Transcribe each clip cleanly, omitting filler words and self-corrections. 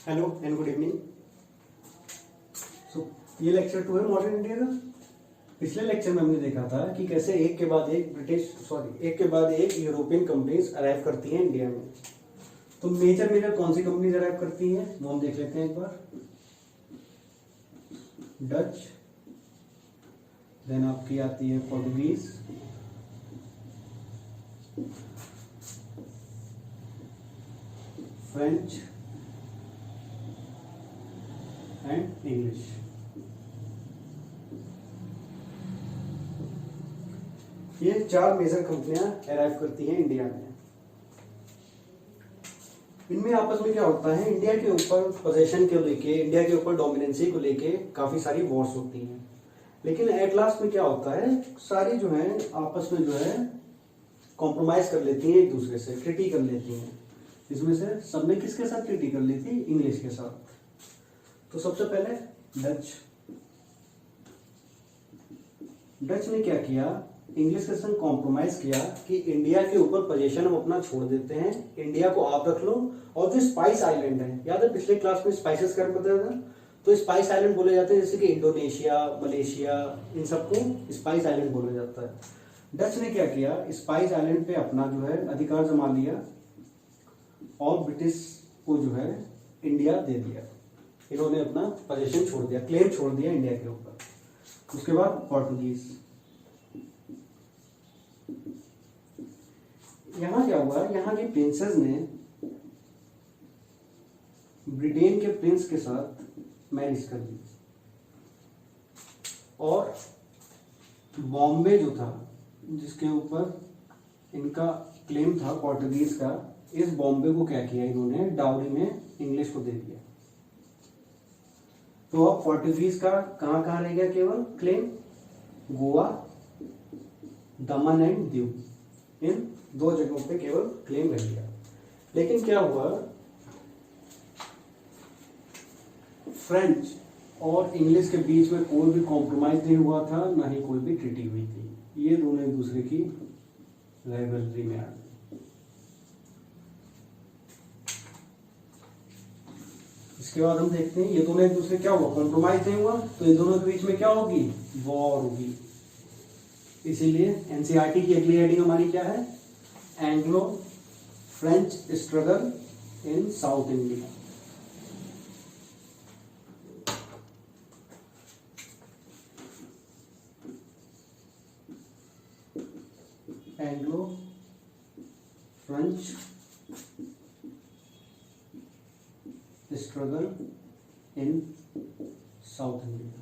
Hello and good evening. So ये lecture 2 है modern India का। पिछले लेक्चर में हमने देखा था कि कैसे एक के बाद एक यूरोपियन कंपनीज अराइव करती हैं इंडिया में। तो मेजर कौन सी कंपनीज अराइव करती हैं वो हम देख लेते हैं एक बार। डच, देन आपकी आती है पोर्टुगीज, फ्रेंच एंड इंग्लिश। ये 4 मेजर कंपनियां अराइव करती हैं इंडिया में। इनमें आपस में क्या होता है, इंडिया के ऊपर पोजीशन को लेके, इंडिया के ऊपर डोमिनेंसी को लेके काफी सारी वॉर्स होती हैं। लेकिन एट लास्ट में क्या होता है, सारी जो है आपस में जो है कॉम्प्रोमाइज कर लेती हैं, एक दूसरे से ट्रीटी कर लेती हैं। इसमें से सबने किसके साथ ट्रीटी कर ली थी? इंग्लिश के साथ। तो सबसे पहले डच ने क्या किया, इंग्लिश के संग कॉम्प्रोमाइज किया कि इंडिया के ऊपर पोजीशन हम अपना छोड़ देते हैं, इंडिया को आप रख लो। और जो स्पाइस आइलैंड है, याद है पिछले क्लास में स्पाइसेस का बताया था, तो स्पाइस आइलैंड बोले जाते हैं, जैसे कि इंडोनेशिया, मलेशिया, इन सबको स्पाइस आइलैंड बोला जाता है। डच ने क्या किया, स्पाइस आइलैंड पे अपना जो है अधिकार जमा लिया और ब्रिटिश को जो है इंडिया दे दिया। इन्होंने अपना पोजीशन छोड़ दिया, क्लेम छोड़ दिया इंडिया के ऊपर। उसके बाद पोर्टुगीज। यहां क्या हुआ, यहां की प्रिंसेस ने ब्रिटेन के प्रिंस के साथ मैरिज कर दी और बॉम्बे जो था, जिसके ऊपर इनका क्लेम था पोर्टुगीज का, इस बॉम्बे को क्या किया इन्होंने, डाउरी में इंग्लिश को दे दिया। तो अब पोर्टुगीज का कहां कहां रह गया केवल claim? Goa, Daman and Diu, इन 2 जगहों पे केवल क्लेम रह गया। लेकिन क्या हुआ, फ्रेंच और इंग्लिश के बीच में कोई भी कॉम्प्रोमाइज नहीं हुआ था, ना ही कोई भी ट्रीटी हुई थी। ये दोनों एक दूसरे की राइवलरी में आ गए। इसके बाद हम देखते हैं ये दोनों एक दूसरे क्या हुआ, कॉम्प्रोमाइज नहीं हुआ, तो इन दोनों के बीच में क्या होगी, वॉर होगी। इसीलिए एनसीईआरटी की अगली हेडिंग हमारी क्या है, Anglo French struggle in south India. Anglo French struggle in south India.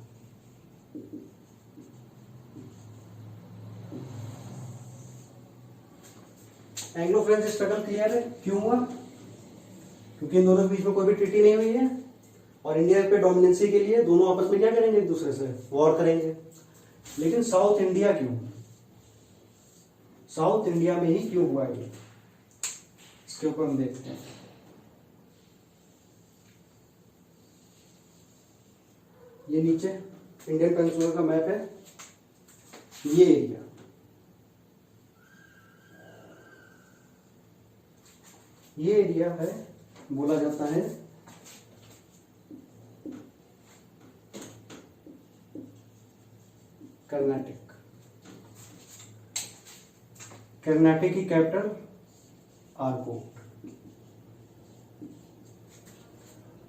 Anglo French struggle clear है, क्यों हुआ? क्योंकि इन दोनों के बीच में कोई भी ट्रीटी नहीं हुई है और इंडिया पे डोमिनेंसी के लिए दोनों आपस में क्या करेंगे, एक दूसरे से वॉर करेंगे। लेकिन साउथ इंडिया क्यों, साउथ इंडिया में ही क्यों हुआ ये, इसके ऊपर हम देखते हैं। ये नीचे इंडियन पेनिनसुला का मैप है, ये एरिया, ये एरिया है, बोला जाता है कर्नाटक। कर्नाटक की कैपिटल आरकोट,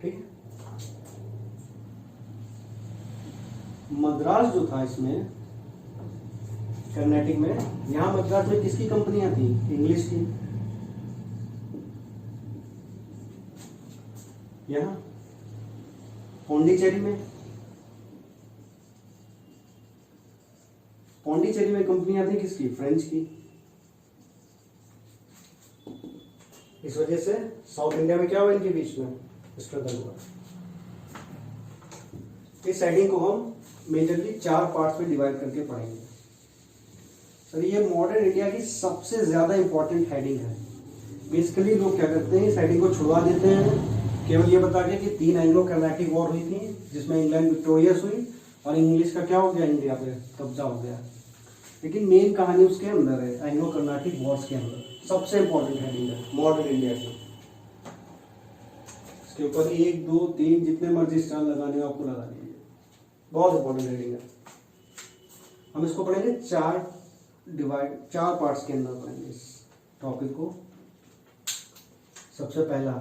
ठीक। मद्रास जो था इसमें कर्नाटक में, यहां मद्रास में किसकी कंपनियां थी, इंग्लिश की। यहां पौंडीचेरी में कंपनियां थी किसकी, फ्रेंच की। इस वजह से साउथ इंडिया में क्या हुआ, इनके बीच में स्ट्रगल हुआ। इस हेडिंग को हम मेजरली 4 पार्ट्स में डिवाइड करके पढ़ेंगे। सर ये मॉडर्न इंडिया की सबसे ज्यादा इंपॉर्टेंट हेडिंग है। बेसिकली लोग क्या करते हैं, इस हेडिंग को छुड़वा देते हैं, केवल ये बता के कि 3 एंग्लो कर्नाटिक वॉर हुई थी, जिसमें इंग्लैंड विक्टोरियस हुई और इंग्लिश का क्या हो गया, इंडिया पे कब्जा हो गया। लेकिन मेन कहानी उसके अंदर है, एंग्लो कर्नाटिक वॉर्स के अंदर। सबसे इंपॉर्टेंट हेडिंग है मॉडर्न इंडिया की। इसके ऊपर 1 2 3 जितने मर्जी स्टार लगाने हो आपको लगा लीजिए। बहुत इंपॉर्टेंट रीडिंग है। हम इसको पढ़ेंगे चार पार्ट्स के अंदर पढ़ेंगे इस टॉपिक को। सबसे पहला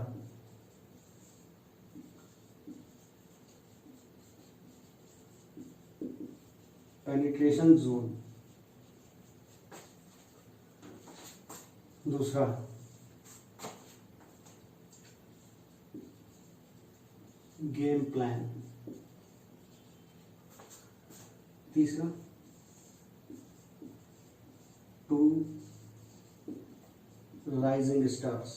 पेनिट्रेशन जोन, दूसरा गेम प्लान, तीसरा 2 rising stars,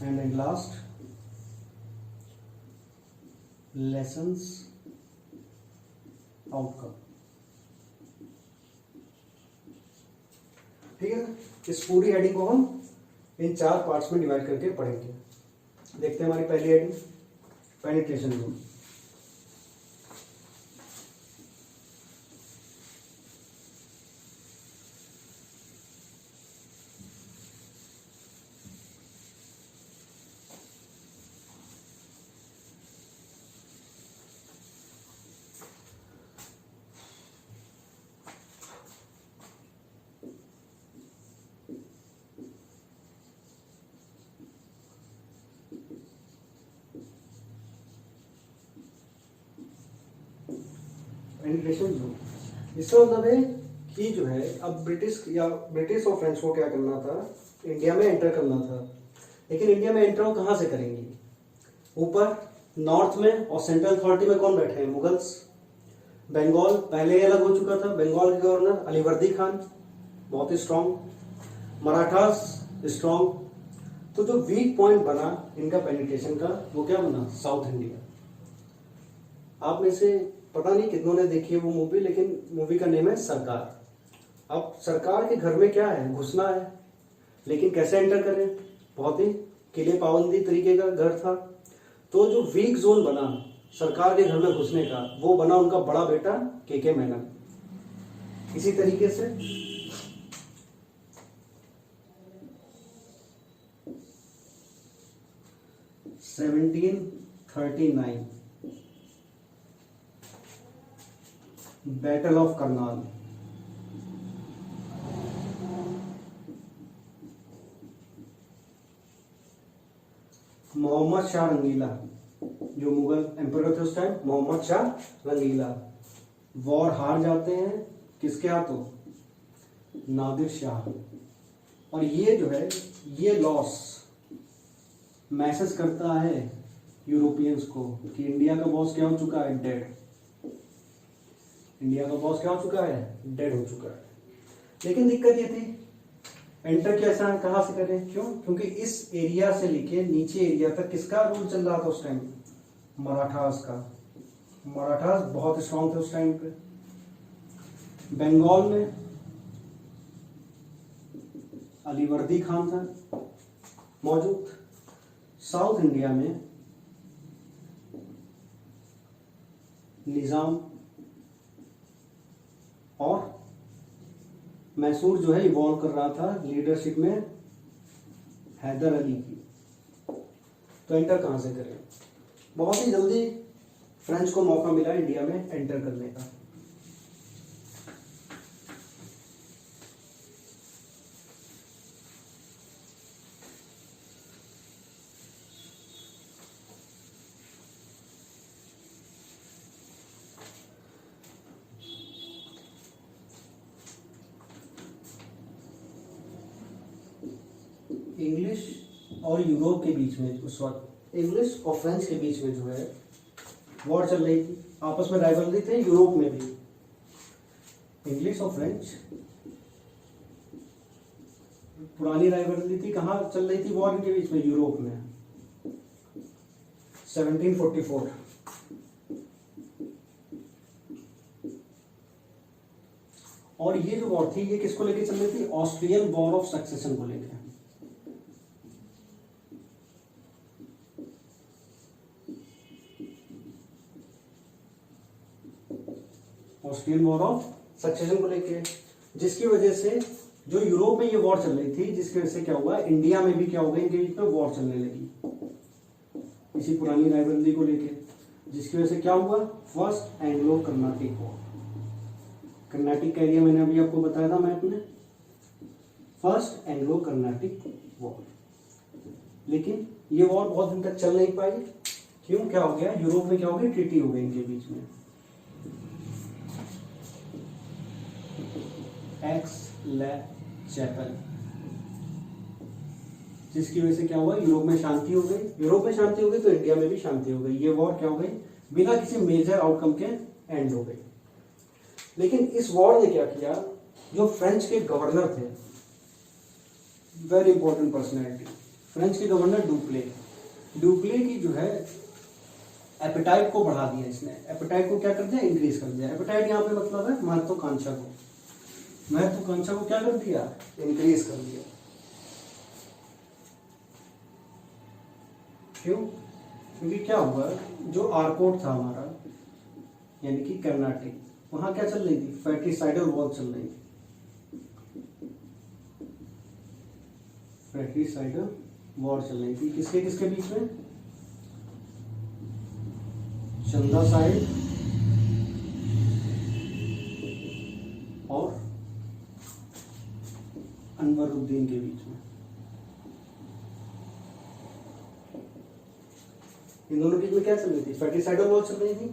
and at last lessons outcome. ठीक है, इस पूरी हेडिंग को हम इन 4 पार्ट्स में डिवाइड करके पढ़ेंगे। देखते हैं हमारी पहली heading penetration zone. Penetration zone इसका मतलब है कि जो है अब ब्रिटिश और फ्रेंच को क्या करना था, इंडिया में एंटर करना था। लेकिन इंडिया में एंटर वो कहाँ से करेंगे? ऊपर नॉर्थ में और सेंट्रल अथॉरिटी में कौन बैठे हैं? मुगल्स। बंगाल पहले ही अलग हो चुका था। बंगाल के गवर्नर अलीवर्दी खान बहुत ही स्ट्रॉन्ग, मराठास स्ट्रॉन्ग। तो जो वीक पॉइंट बना इनका पेनिट्रेशन का वो क्या बना? South India. आप में से पता नहीं कितनों ने देखी है वो मूवी, लेकिन मूवी का नेम है सरकार। अब सरकार के घर में क्या है? घुसना है, लेकिन कैसे एंटर करें? बहुत ही किले पाबंदी तरीके का घर था। तो जो वीक जोन बना सरकार के घर में घुसने का, वो बना उनका बड़ा बेटा के मेनन। इसी तरीके से seventeen 39 battle of Karnal, Mohammad Shah Rangila जो मुगल एम्परर थे उस टाइम, मोहम्मद शाह रंगीला वॉर हार जाते हैं किसके हाथों? नादिर शाह। और ये जो है ये लॉस मैसेज करता है यूरोपियंस को कि इंडिया का बॉस क्या हो चुका है? डेड। इंडिया का बॉस क्या हो चुका है? डेड हो चुका है। लेकिन दिक्कत ये थी एंटर कैसा कहां से करें? क्यों? क्योंकि इस एरिया से लेके नीचे एरिया तक किसका रूल चल रहा था उस टाइम? मराठास का। मराठास बहुत स्ट्रॉन्ग थे उस टाइम पे। बंगाल में अलीवर्दी खान था मौजूद। साउथ इंडिया में निजाम और मैसूर जो है इवॉल्व कर रहा था लीडरशिप में हैदर अली की। तो एंटर कहां से करें? बहुत ही जल्दी फ्रेंच को मौका मिला इंडिया में एंटर करने का। इंग्लिश और यूरोप के बीच में उस वक्त इंग्लिश और फ्रेंच के बीच में जो है वॉर चल रही थी, आपस में राइवलरी थे। यूरोप में भी इंग्लिश और फ्रेंच पुरानी राइवलरी थी। कहाँ चल रही थी वॉर इनके बीच में? यूरोप में 1744। और ये जो वॉर थी ये किसको लेके चल रही थी? ऑस्ट्रियन वॉर ऑफ सक्सेशन को लेकर। ऑस्ट्रियन वॉर ऑफ सक्सेशन को लेके, जिसकी वजह से जो यूरोप में ये वॉर चल रही थी, जिसकी वजह से क्या हुआ, इंडिया में भी क्या हो गया, इनके बीच में वॉर चलने लगी इसी पुरानी राइवलरी को लेके, जिसकी वजह से क्या हुआ, first Anglo Carnatic war. Carnatic area मैंने अभी आपको बताया था मैप में, फर्स्ट एंग्लो कर्नाटिक वॉर। लेकिन ये वॉर बहुत दिन तक चल नहीं पाई। क्यों, क्या हो गया, यूरोप में क्या हो गया, ट्रीटी हो गई इनके बीच में, एक्स-ले-चैपल, जिसकी वजह से क्या हुआ, यूरोप में शांति हो गई। यूरोप में शांति हो गई तो इंडिया में भी शांति हो गई। ये वॉर क्या हो गई, बिना किसी मेजर आउटकम के एंड हो गई। लेकिन इस वॉर ने क्या किया, जो फ्रेंच के गवर्नर थे, वेरी इंपॉर्टेंट पर्सनैलिटी, फ्रेंच के गवर्नर डुप्ले की जो है एपेटाइट को बढ़ा दिया इसने। एपेटाइट को क्या कर दिया, इंक्रीज कर दिया। एपेटाइट यहाँ पे मतलब है महत्वाकांक्षा को क्या कर दिया, इंक्रीज कर दिया। क्यों, क्योंकि क्या हुआ, जो आर्कोट था हमारा यानी कि कर्नाटिक, वहां क्या चल रही थी, फ्रैट्रिसाइडल वॉर चल रही थी। फ्रैट्रिसाइडल वॉर चल रही थी किसके किसके बीच में, चंदा साहिब और अनवरुद्दीन के बीच में। इन दोनों के बीच में क्या चल रही थी, फ्रैट्रिसाइडल वॉर चल रही थी।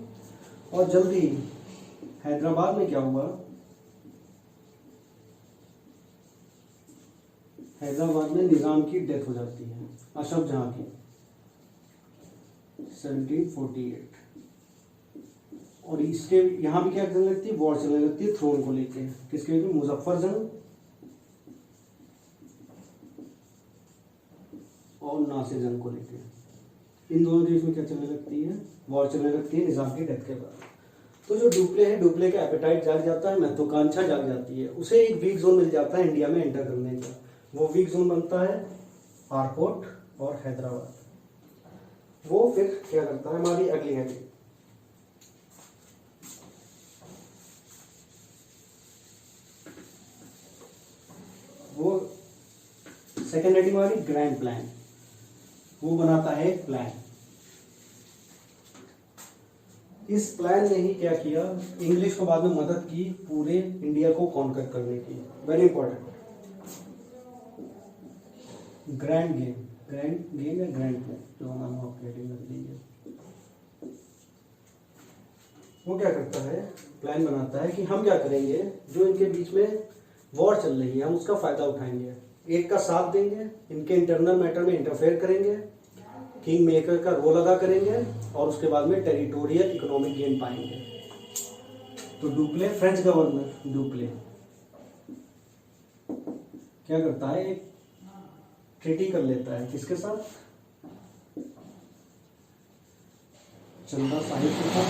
और जल्दी हैदराबाद में क्या हुआ, हैदराबाद में निजाम की डेथ हो जाती है, अशरफ जहां की, 1748। और इसके यहाँ भी क्या चलने लगती है, वॉर चलने लगती है थ्रोन को लेके। किसके लिए, मुजफ्फर जंग और नासिर जंग को लेके। इन दोनों देश में क्या चलने लगती है, वॉर चलने लगती है निजाम की डेथ के बाद। तो जो डुप्ले है, डुप्ले का एपेटाइट जाग जाता है, महत्वाकांक्षा जाग जाती है, उसे एक वीक जोन मिल जाता है इंडिया में एंटर करने का। वो वीक जोन बनता है आर्कोट और हैदराबाद। वो फिर क्या करता है, हमारी अगली हेडिंग, वो सेकेंड हेडिंग हमारी ग्रैंड प्लान। वो बनाता है एक प्लान। इस प्लान ने ही क्या किया, इंग्लिश को बाद में मदद की पूरे इंडिया को कॉन्कर करने की। वेरी इंपॉर्टेंट, ग्रैंड गेम या ग्रैंड प्लान, जो हमारा ऑपरेटिंग कर दी है। वो क्या करता है, प्लान बनाता है कि हम क्या करेंगे, जो इनके बीच में वॉर चल रही है हम उसका फायदा उठाएंगे, एक का साथ देंगे, इनके इंटरनल मैटर में इंटरफेयर करेंगे, किंग मेकर का रोल अदा करेंगे और उसके बाद में टेरिटोरियल इकोनॉमिक गेन पाएंगे। तो डुप्ले, फ्रेंच गवर्नर डुप्ले क्या करता है, एक ट्रीटी कर लेता है किसके साथ, चंदा साहिब के साथ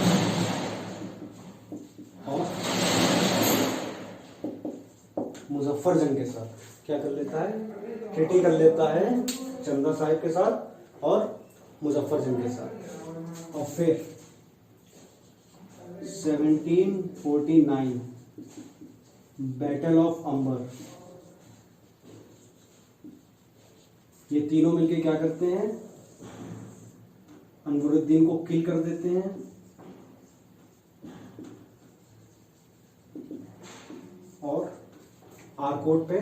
और मुजफ्फर जंग के साथ। क्या कर लेता है, ट्रीटी कर लेता है चंदा साहिब के साथ और मुजफ्फर जंग के साथ। और फिर 1749 बैटल ऑफ अंबर, ये तीनों मिलके क्या करते हैं, अनवरुद्दीन को किल कर देते हैं और आरकोट पे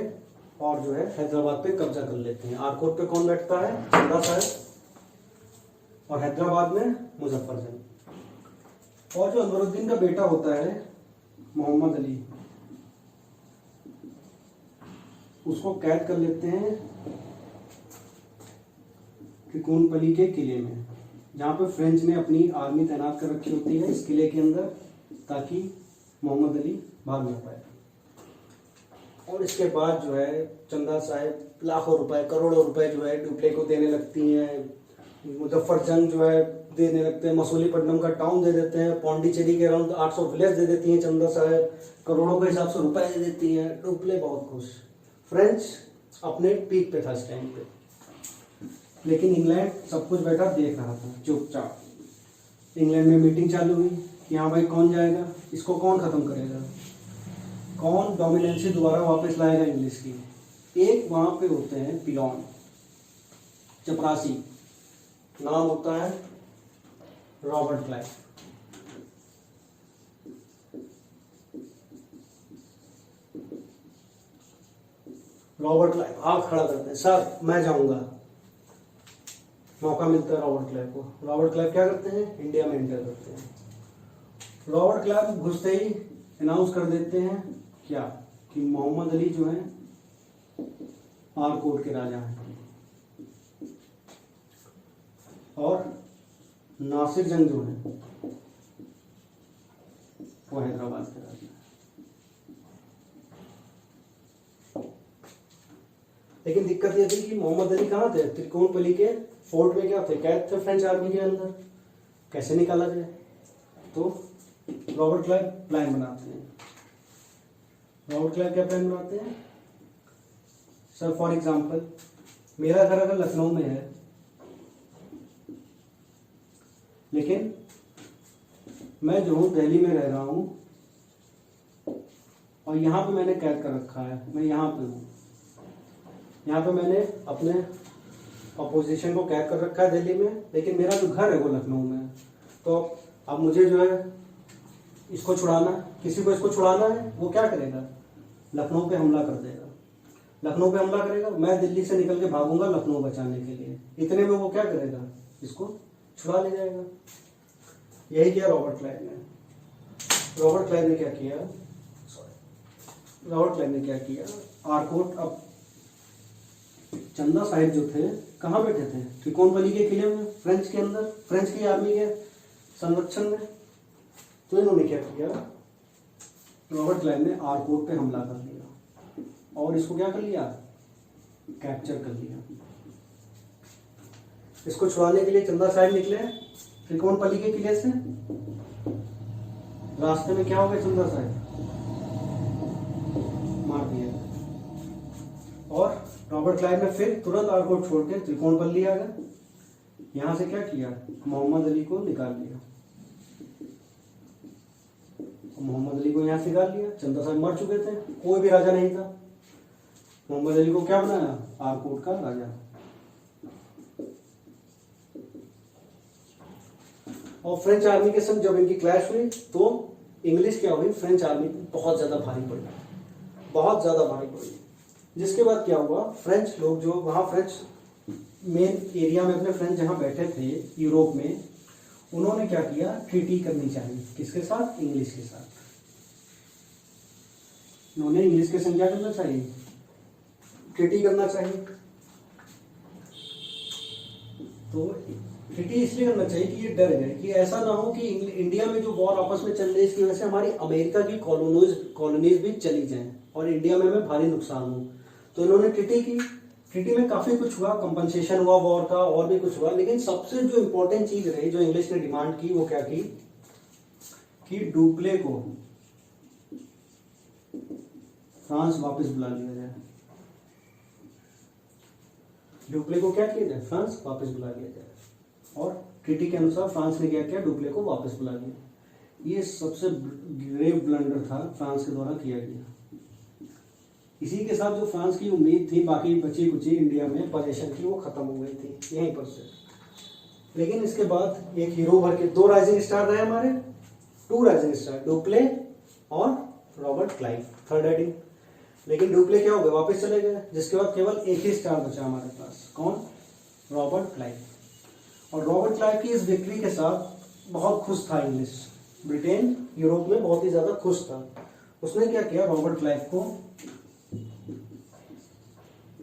और जो है हैदराबाद पे कब्जा कर लेते हैं। आरकोट पे कौन बैठता है, चंदा साहिब, और हैदराबाद में मुजफ्फर जंग। और जो अनवरुद्दीन का बेटा होता है मोहम्मद अली, उसको कैद कर लेते हैं त्रिकोणपली के किले में, जहां पे फ्रेंच ने अपनी आर्मी तैनात कर रखी होती है इस किले के अंदर, ताकि मोहम्मद अली भाग ना पाए। और इसके बाद जो है चंदा साहिब लाखों रुपए, करोड़ों रुपए जो है डुप्ले को देने लगती हैं। मुजफ्फर जंग जो है देने लगते हैं, मसूलीपट्टनम का टाउन दे देते हैं, पौंडीचेरी के अराउंड 800 विलेज दे देती हैं चंदा साहिब, करोड़ों के हिसाब से रुपए दे देती हैं। डुप्ले बहुत खुश। फ्रेंच अपने पीक पे था इस टाइम पे, लेकिन इंग्लैंड सब कुछ बैठा देख रहा था चुपचाप। इंग्लैंड में मीटिंग चालू हुई कि हाँ भाई कौन जाएगा, इसको कौन खत्म करेगा। कौन डोमिनेंसी दोबारा वापस लाएगा इंग्लिश की? एक वहां पे होते हैं पिलॉन, चपरासी, नाम होता है रॉबर्ट क्लाइव। रॉबर्ट क्लाइव हाथ खड़ा करते हैं, सर मैं जाऊंगा, मौका मिलता है रॉबर्ट क्लाइव को। रॉबर्ट क्लाइव क्या करते हैं? इंडिया में एंटर करते हैं। रॉबर्ट क्लाइव घुसते ही अनाउंस कर देते हैं क्या कि मोहम्मद अली जो है आरकोट के राजा हैं और नासिर जंग जो है वो हैदराबाद के राजा हैं। लेकिन दिक्कत ये थी कि मोहम्मद अली कहाँ थे? त्रिकोणपल्ली के फोर्ट में क्या थे? कैद थे फ्रेंच आर्मी के अंदर। कैसे निकाला जाए? तो रॉबर्ट क्लाइव प्लान बनाते हैं। रॉबर्ट क्लाइव क्या प्लान बनाते हैं? सर फॉर एग्जांपल मेरा घर अगर लखनऊ में है, लेकिन मैं जो हूं दिल्ली में रह रहा हूं और यहां पे मैंने कैद कर रखा है, मैं यहां पे हूं, यहाँ पे मैंने अपने अपोजिशन को कैद कर रखा है दिल्ली में, लेकिन मेरा जो घर है वो लखनऊ में है। तो अब मुझे जो है इसको छुड़ाना है, किसी को इसको छुड़ाना है, वो क्या करेगा? लखनऊ पे हमला कर देगा। लखनऊ पे हमला करेगा, मैं दिल्ली से निकल के भागूंगा लखनऊ बचाने के लिए, इतने में वो क्या करेगा? इसको छुड़ा ले जाएगा। यही किया रॉबर्ट क्लाइव ने। रॉबर्ट क्लाइव ने क्या किया? रॉबर्ट क्लाइव ने क्या किया? आरकोट, अब चंदा साहिब जो थे कहाँ बैठे थे? त्रिकोणपल्ली के किले में, फ्रेंच के अंदर, फ्रेंच की आर्मी के संरक्षण में। तो इन्होंने क्या किया? रॉबर्ट क्लाइव ने आरकोट पे हमला कर लिया और इसको क्या कर लिया? कैप्चर कर लिया। इसको छुड़ाने के लिए चंदा साहिब निकले त्रिकोणपल्ली के किले से। रास्ते में क्या हो गया? चंदा साहिब मार दिया और रॉबर्ट क्लाइव ने फिर तुरंत आरकोट छोड़ के त्रिकोणपल्ली आ गए। यहां से क्या किया? मोहम्मद अली को निकाल लिया। मोहम्मद अली को यहां से निकाल लिया। चंदा साहब मर चुके थे, कोई भी राजा नहीं था। मोहम्मद अली को क्या बनाया? आरकोट का राजा। और फ्रेंच आर्मी के संग जब इनकी क्लैश हुई तो इंग्लिश क्या हुई? फ्रेंच आर्मी बहुत ज्यादा भारी पड़ी, बहुत ज्यादा भारी पड़ी। जिसके बाद क्या हुआ? फ्रेंच लोग जो वहां फ्रेंच मेन एरिया में अपने फ्रेंच जहां बैठे थे यूरोप में, उन्होंने क्या किया? ट्रीटी करनी चाहिए। किसके साथ? इंग्लिश के साथ। उन्होंने इंग्लिश के संग क्या करना चाहिए? ट्रीटी करना चाहिए। तो ट्रीटी इसलिए करना चाहिए कि ये डर गए कि ऐसा ना हो कि इंडिया में जो वॉर आपस में चल रही है इसकी वजह से हमारी अमेरिका की कॉलोनीज भी चली जाएं और इंडिया में हमें भारी नुकसान हो। तो इन्होंने ट्रीटी की। ट्रीटी में काफी कुछ हुआ, कंपनसेशन हुआ वॉर का, और भी कुछ हुआ, लेकिन सबसे जो इंपॉर्टेंट चीज रही जो इंग्लिश ने डिमांड की वो क्या की? कि डुप्ले को फ्रांस वापस बुला लिया जाए। डुप्ले को क्या किया जाए? फ्रांस वापस बुला लिया जाए। और ट्रीटी के अनुसार फ्रांस ने क्या किया? डुप्ले को वापस बुला लिया। ये सबसे ग्रेव ब्लंडर था फ्रांस के द्वारा किया गया। इसी के साथ जो फ्रांस की उम्मीद थी बाकी बची कुची इंडिया में पोजीशन की, वो खत्म हो गई थी यहीं पर से। लेकिन इसके बाद एक हीरो भर के दो राइजिंग स्टार रहे हमारे, टू राइजिंग स्टार, डुप्ले और रॉबर्ट क्लाइव, थर्ड हेडिंग। लेकिन डुप्ले क्या हो गए? वापस चले गए। जिसके बाद केवल एक ही स्टार बचा हमारे पास, कौन? Robert Clive. और रॉबर्ट क्लाइव की इस विक्ट्री के साथ बहुत खुश था इंग्लिश, ब्रिटेन यूरोप में बहुत ही ज्यादा खुश था। उसने क्या किया? रॉबर्ट क्लाइव को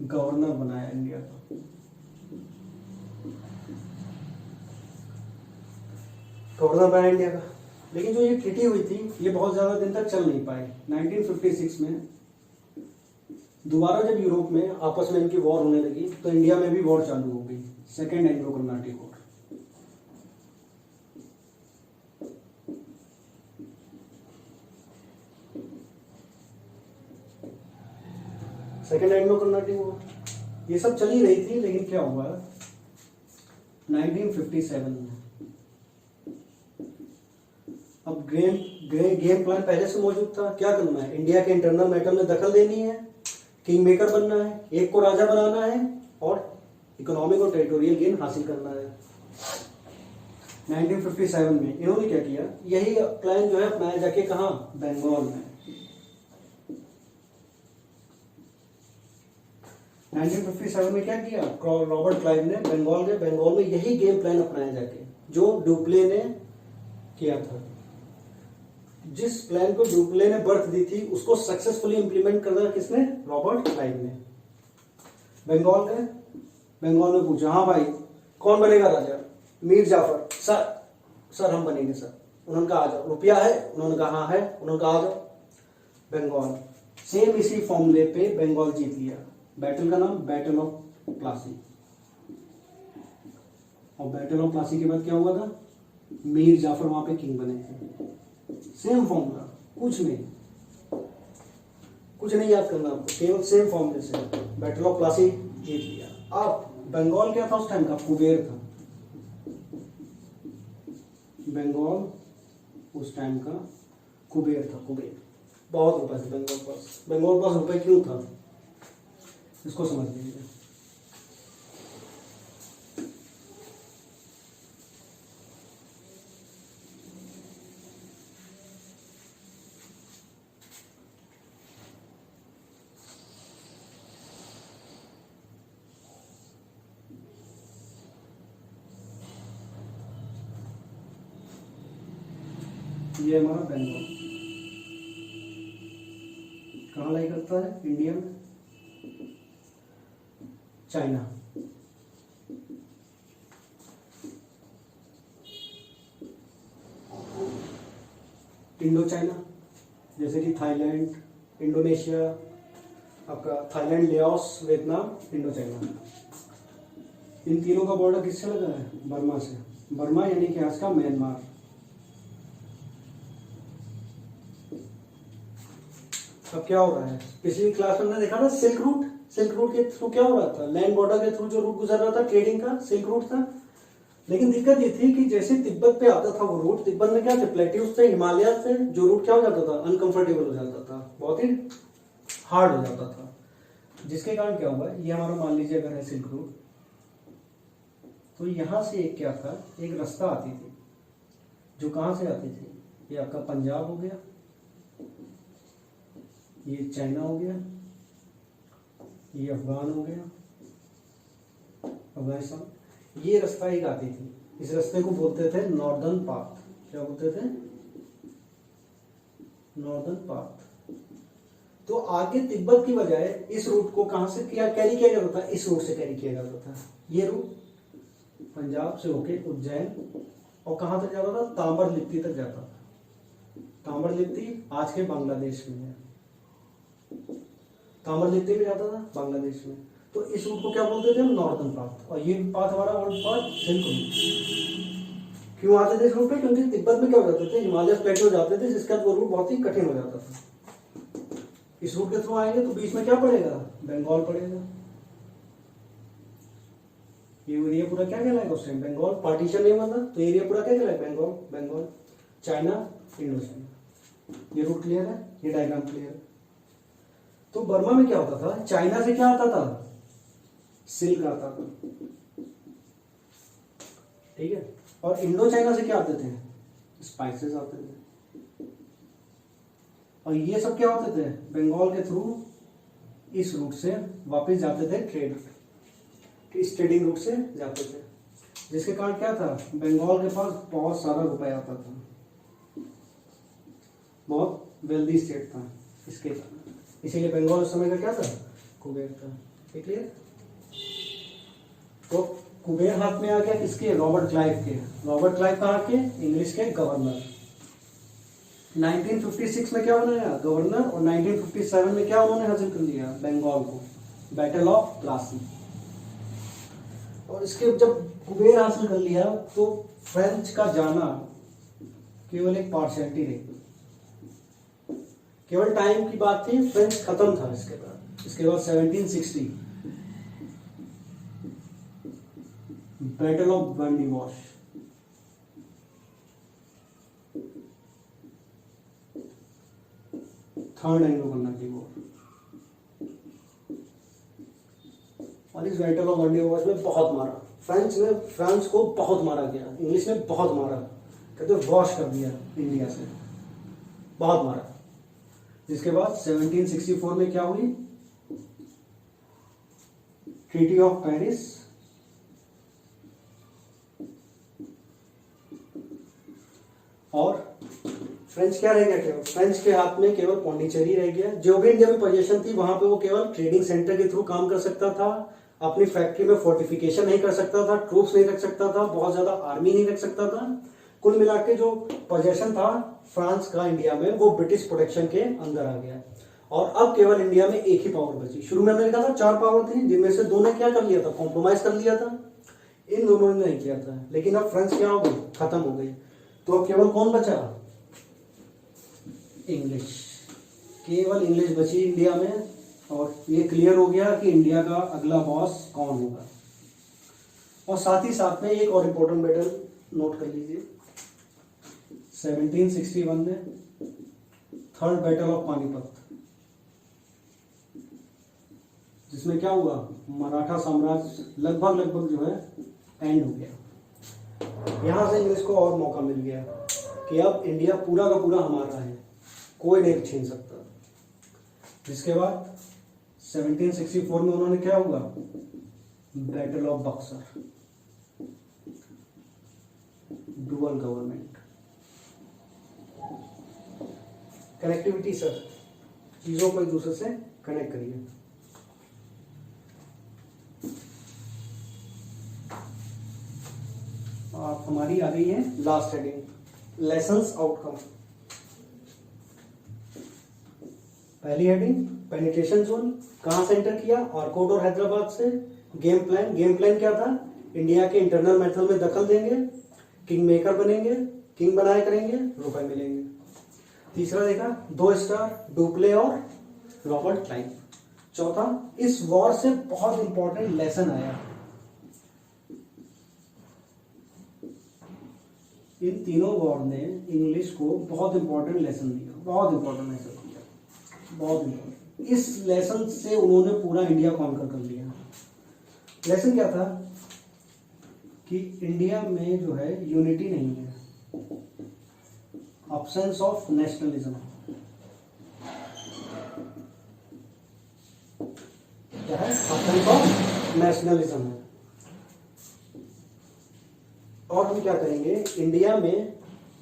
गवर्नर बनाया इंडिया का। गवर्नर बनाया इंडिया का। लेकिन जो ये ट्रीटी हुई थी ये बहुत ज्यादा दिन तक चल नहीं पाई। 1956 में दोबारा जब यूरोप में आपस में इनकी वॉर होने लगी तो इंडिया में भी वॉर चालू हो गई, second Anglo Carnatic war. Second Anglo Carnatic war ये सब चली रही थी। लेकिन क्या हुआ? 1957 में अब गेम प्लान पहले से मौजूद था। क्या करना है, इंडिया के इंटरनल मैटर में दखल देनी है, किंग मेकर बनना है, एक को राजा बनाना है और इकोनॉमिक और टेरिटोरियल गेन हासिल करना है। 1957 में इन्होंने क्या किया, यही प्लान जो है अपनाया जाके कहा, बंगाल में। 1957 में क्या किया रॉबर्ट क्लाइव ने, बंगाल में यही गेम प्लान अपनाया जाके जो डुप्ले ने किया था। जिस प्लान को डुप्ले ने बर्थ दी थी उसको सक्सेसफुली इंप्लीमेंट करना किसने, रॉबर्ट क्लाइव ने। बंगाल में पूछा, हाँ भाई कौन बनेगा राजा, मीर जाफर। सर हम बनेंगे सर। उन्होंने कहा आ जाओ, रुपया है, उन्होंने कहा हाँ है, उन्होंने कहा आ जाओ। बंगाल सेम इसी फॉर्मूले पे बंगाल जीत लिया। बैटल का नाम बैटल ऑफ प्लासी। और बैटल ऑफ प्लासी के बाद क्या हुआ था, मीर जाफर वहां पे किंग बने थे। सेम फॉर्मूला, कुछ नहीं याद करना आपको, केवल सेम फॉर्मूले से बैटल ऑफ प्लासी जीत लिया। अब बंगाल क्या था उस टाइम का, कुबेर था। बंगाल उस टाइम का कुबेर था, कुबेर। बहुत रुपए थे बंगाल पास रुपए क्यों था, इसको समझ लीजिए। ये हमारा बंगाल कहाँ लाई करता है, इंडिया में, चाइना। इंडो चाइना, जैसे कि थाईलैंड, इंडोनेशिया, आपका Thailand, Laos, Vietnam, Indo China. इन तीनों का बॉर्डर किससे लगा है, बर्मा से। बर्मा यानी कि आज का म्यांमार। अब क्या हो रहा है, पिछली क्लास में हमने देखा था सिल्क रूट के थ्रू क्या हो रहा था, लैंड बॉर्डर के थ्रू जो रूट गुजर रहा था ट्रेडिंग का, सिल्क रूट था। लेकिन दिक्कत ये थी कि जैसे तिब्बत पे आता था वो रूट, तिब्बत में क्या थे, प्लेट्यूज थे, हिमालय थे, जो रूट क्या हो जाता था, अनकंफर्टेबल हो जाता था, बहुत ही हार्ड हो जाता था। जिसके कारण क्या हुआ, ये हमारा मान लीजिए अगर है सिल्क रूट, तो यहां से एक क्या था, एक रास्ता आती थी जो कहां से आती थी, ये आपका पंजाब हो गया, ये चाइना हो गया, ये अफगान हो गया, अफगानिस्तान। ये रास्ता एक आती थी, इस रास्ते को बोलते थे नॉर्दर्न पाथ। क्या बोलते थे, नॉर्दर्न पाथ। तो आगे तिब्बत की बजाय इस रूट को कहां से कैरी किया जाता था, इस रूट से कैरी किया जाता था। ये रूट पंजाब से होके उज्जैन और कहां तक जाता था, ताम्र लिप्ति तक जाता था। ताम्र लिप्ति आज के बांग्लादेश में है, ताम्र लिप्ति में जाता था बांग्लादेश में। तो इस रूट को क्या बोलते थे हम, नॉर्दर्न पाथ। और ये पाथ हमारा ओल्ड पाथ सिल्क रूट। क्यों आते थे इस रूट पे, क्योंकि तिब्बत में क्या हो जाते थे, हिमालय प्लेटो जाते थे, जिसका वो रूट बहुत ही कठिन हो जाता था। इस रूट के थ्रू आएंगे तो बीच में क्या पड़ेगा, बंगाल पड़ेगा। ये एरिया पूरा क्या कहलाएगा उस टाइम, बंगाल। पार्टीशन नहीं बना तो एरिया पूरा क्या कहलाएगा, बंगाल, चाइना, इंडो चाइना। ये रूट क्लियर है, ये डायग्राम क्लियर है। तो बर्मा में क्या होता था, चाइना से क्या आता था, सिल्क आता था, ठीक है। और इंडो चाइना से क्या आते थे, स्पाइसेस आते थे। और ये सब क्या होते थे, बंगाल के थ्रू इस रूट से वापस जाते थे, इस ट्रेडिंग रूट से जाते थे। जिसके कारण क्या था, बंगाल के पास बहुत सारा रुपया आता था, बहुत वेल्दी स्टेट था इसके कारण। इसीलिए बंगाल उस समय का क्या था, कुबेर था। क्लियर। तो कुबेर हाथ में आ गया किसके, रॉबर्ट क्लाइव के। रॉबर्ट क्लाइव कहाँ के, इंग्लिश के गवर्नर। 1956 में क्या बनाया, गवर्नर। और 1957 में क्या उन्होंने हासिल कर लिया, बंगाल को, बैटल ऑफ प्लासी। और इसके जब कुबेर हासिल कर लिया तो फ्रेंच का जाना केवल एक पार्शियलिटी रही, केवल टाइम की बात थी, फ्रेंच खत्म था इसके बाद। 1760 battle of Wandiwash. Third Anglo Carnatic war. और इस बैटल ऑफ वनडे वॉर में बहुत मारा, फ्रेंच ने फ्रांस को बहुत मारा गया, इंग्लिश ने बहुत मारा, कहते वॉश कर दिया इंडिया से, बहुत मारा। जिसके बाद 1764 में क्या हुई, ट्रीटी ऑफ पेरिस, और फ्रेंच क्या रह गया, केवल फ्रेंच के हाथ में केवल पौंडीचेरी रह गया। जो भी इंडिया में पोजीशन थी वहां पे वो केवल ट्रेडिंग सेंटर के थ्रू काम कर सकता था, अपनी फैक्ट्री में फोर्टिफिकेशन नहीं कर सकता था, ट्रूप्स नहीं रख सकता था, बहुत ज्यादा आर्मी नहीं रख सकता था। कुल मिला के जो पोजीशन था फ्रांस का इंडिया में वो ब्रिटिश प्रोटेक्शन के अंदर आ गया। और अब केवल इंडिया में एक ही पावर बची। शुरू में मैंने कहा था 4 पावर थी, जिनमें से 2 ने क्या कर लिया था, कॉम्प्रोमाइज कर लिया था, इन दोनों ने नहीं किया था। लेकिन अब फ्रांस क्या हो गई, खत्म हो गई। तो अब केवल कौन बचा, इंग्लिश, केवल इंग्लिश बची इंडिया में। और ये क्लियर हो गया कि इंडिया का अगला बॉस कौन होगा। और साथ ही साथ में एक और इम्पोर्टेंट बैटल नोट कर लीजिए, 1761 में थर्ड बैटल ऑफ पानीपत, जिसमें क्या हुआ, मराठा साम्राज्य लगभग जो है एंड हो गया। यहां से इंग्लिश को और मौका मिल गया कि अब इंडिया पूरा का पूरा हमारा है, कोई नहीं छीन सकता। जिसके बाद 1764 में उन्होंने क्या हुआ, battle of Buxar, dual government. Connectivity sir, चीजों को एक दूसरे से कनेक्ट करिए। आप हमारी आ गई है लास्ट हेडिंग, लेसन्स आउटकम। पहली हेडिंग पेनिट्रेशन जोन, कहां से एंटर किया, ऑर्कोट और हैदराबाद से। गेम प्लान क्या था, इंडिया के इंटरनल मैटर में दखल देंगे, किंग मेकर बनेंगे, किंग बनाए करेंगे, रुपए मिलेंगे। तीसरा देखा 2 स्टार, डुप्ले और रॉबर्ट क्लाइव। चौथा, इस वॉर से बहुत इंपॉर्टेंट लेसन आया, इन तीनों वॉर ने इंग्लिश को बहुत इंपॉर्टेंट लेसन दिया, बहुत इंपॉर्टेंट लेसन दिया, बहुत इंपॉर्टेंट। इस लेसन से उन्होंने पूरा इंडिया कॉन्कर कर लिया। लेसन क्या था कि इंडिया में जो है यूनिटी नहीं है, अब्सेंस ऑफ नेशनलिज्म। क्या है, अब्सेंस ऑफ नेशनलिज्म है। और हम क्या करेंगे, इंडिया में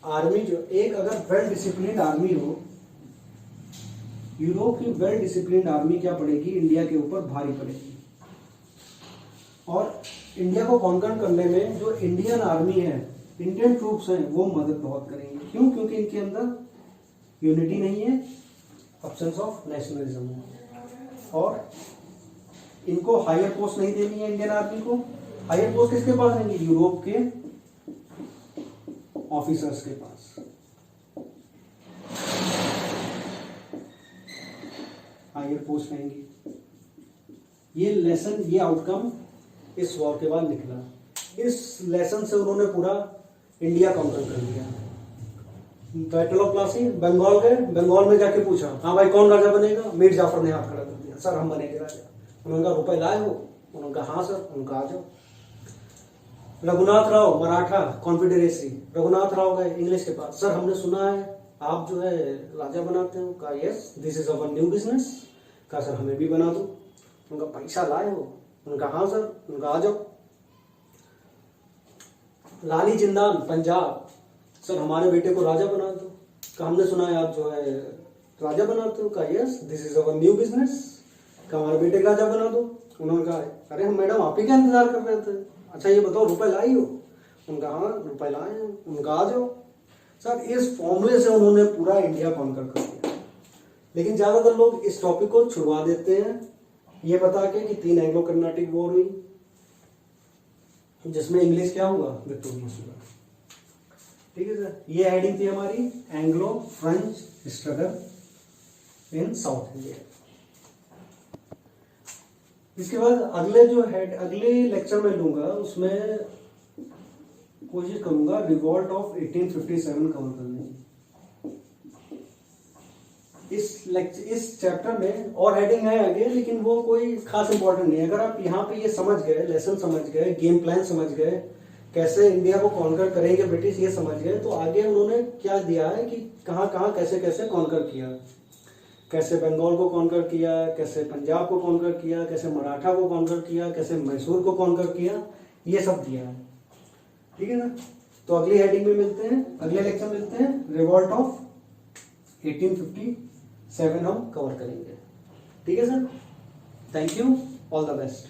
आर्मी जो एक अगर वेल डिसिप्लिन आर्मी हो, यूरोप की वेल डिसिप्लिन आर्मी क्या पड़ेगी, इंडिया के ऊपर भारी पड़ेगी। और इंडिया को कॉन्कर करने में जो इंडियन आर्मी है, इंडियन ट्रूप्स हैं, वो मदद बहुत करेंगे। क्यों, क्योंकि इनके अंदर यूनिटी नहीं है, अब्सेंस ऑफ नेशनलिज्म है। और इनको हायर पोस्ट नहीं देनी है इंडियन आर्मी को। हायर पोस्ट किसके पास रहेंगे, यूरोप के ऑफिसर्स के पास। हायर पोस्ट रहेंगी। ये लेसन, ये आउटकम इस वॉर के बाद निकला। इस लेसन से उन्होंने पूरा इंडिया काउंटर कर लिया। बैटल ऑफ प्लासी, बंगाल गए, बंगाल में जाके पूछा, हाँ भाई कौन राजा बनेगा, मीर जाफर ने हाथ खड़ा कर दिया, सर हम बनेंगे राजा। उन्होंने कहा रुपए लाए हो, उन्होंने कहा हाँ सर, उनका आ जाओ। रघुनाथ राव, मराठा कॉन्फेडरेसी, रघुनाथ राव गए इंग्लिश के पास, सर हमने सुना है आप जो है राजा बनाते हो। कहा yes, this is our new business. कहा सर हमें भी बना दो। उनका पैसा लाए हो, उनका हाँ सर, उनका आ जाओ। लाली जिंदान पंजाब, सर हमारे बेटे को राजा बना दो। कहा हमने सुना है आप जो है राजा बनाते हो। कहा yes, this is our new business. कहा हमारे बेटे का राजा बना दो। उन्होंने कहा अरे हम मैडम आप ही का इंतजार कर रहे थे, अच्छा ये बताओ रुपए लाई हो। उनका हाँ रुपए लाए हैं, उनका आ जाओ। सर इस फॉर्मूले से उन्होंने पूरा इंडिया कॉन्कर कर दिया। लेकिन ज्यादातर लोग इस टॉपिक को छुड़वा देते हैं ये बता के कि 3 एंग्लो कर्नाटिक वॉर हुई, जिसमें इंग्लिश क्या हुआ, विक्टोरियस हुआ। ठीक है सर, ये हेडिंग थी हमारी Anglo French struggle in south India. इसके बाद अगले लेक्चर में लूंगा, उसमें कोशिश करूंगा रिवॉल्ट ऑफ 1857 कवर करने की। इस चैप्टर में और हेडिंग है आगे, लेकिन वो कोई खास इंपॉर्टेंट नहीं है। अगर आप यहाँ पे ये समझ गए, लेसन समझ गए, गेम प्लान समझ गए, कैसे इंडिया को कॉन्कर करेंगे ब्रिटिश, ये समझ गए, तो आगे उन्होंने क्या दिया है कि कहाँ कहाँ कैसे कैसे कॉन्कर किया, कैसे बंगाल को कॉन्कर किया, कैसे पंजाब को कॉन्कर किया, कैसे मराठा को कॉन्कर किया, कैसे मैसूर को कॉन्कर किया, ये सब दिया है। ठीक है ना। तो अगली हेडिंग में मिलते हैं, अगले लेक्चर मिलते हैं, रिवॉल्ट ऑफ 1857 हम कवर करेंगे। ठीक है sir, thank you, all the best.